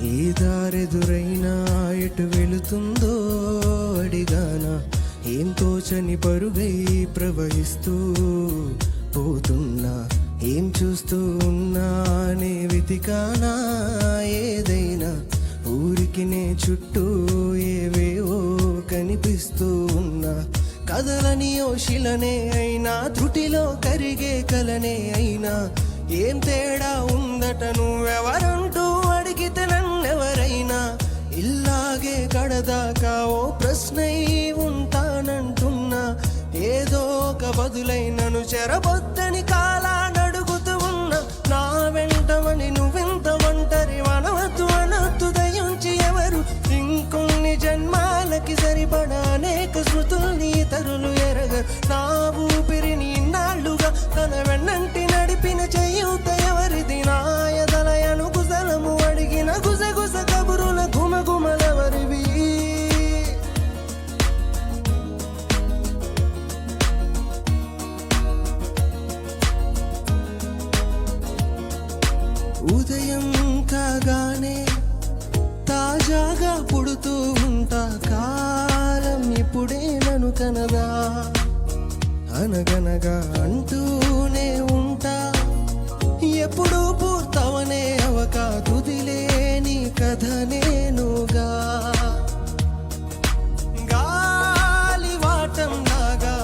ఏ దారెదురైనా ఎటు వెళుతుందో అడిగానా, ఏం తోచని పరుగై ప్రవహిస్తూ పోతున్నా, ఏం చూస్తూ ఉన్నానే వెతికానా ఏదైనా, ఊరికి నే చుట్టూ ఏవేవో కనిపిస్తూ ఉన్నా, కదలని ఓ శిలనే అయినా త్రుటిలో కరిగే కలనే అయినా, ఏం తేడా ఉందట నువ్వెవరంటూ అడిగితే నన్నెవరైనా, ఇల్లాగే కడదాకా ఓ ప్రశ్నై ఉంటానంటున్నా, ఏదో ఒక బదులై నన్ను చెరబొద్దని కాలానడుగుతూ ఉన్నా, నా వెంటమని నువ్వెంత ఒంటరి వనవద్దు అనొద్దు దయించి ఎవరు, ఇంకొన్ని జన్మాలకి సరిపడా అనేక శృతుల్ని ఇతరులు ఎరగరు, నా ఊపిరిని ఇన్నాళ్ళుగా తన వెన్నంటి నడిపిన చేయూత ఎవరిది, నా ఎదలయను గుజలము అడిగిన గుసగుస కబురుల గుమగుమలెవరివి. ఉదయం కాగానే తాజాగా పుడుతూ ఉంటా, కాలం ఇప్పుడే నన్ను కనదా, అనగనగా అంటూనే ఉంటా, ఎప్పుడు పూర్తవనే అవక తుదిలేని కథ నేనుగా, గాలి వాటంలాగా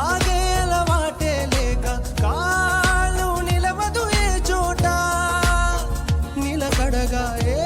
ఆగేల వాటే లేక కాలు నిలవదు ఏ చోట, నిలకడగా ఏ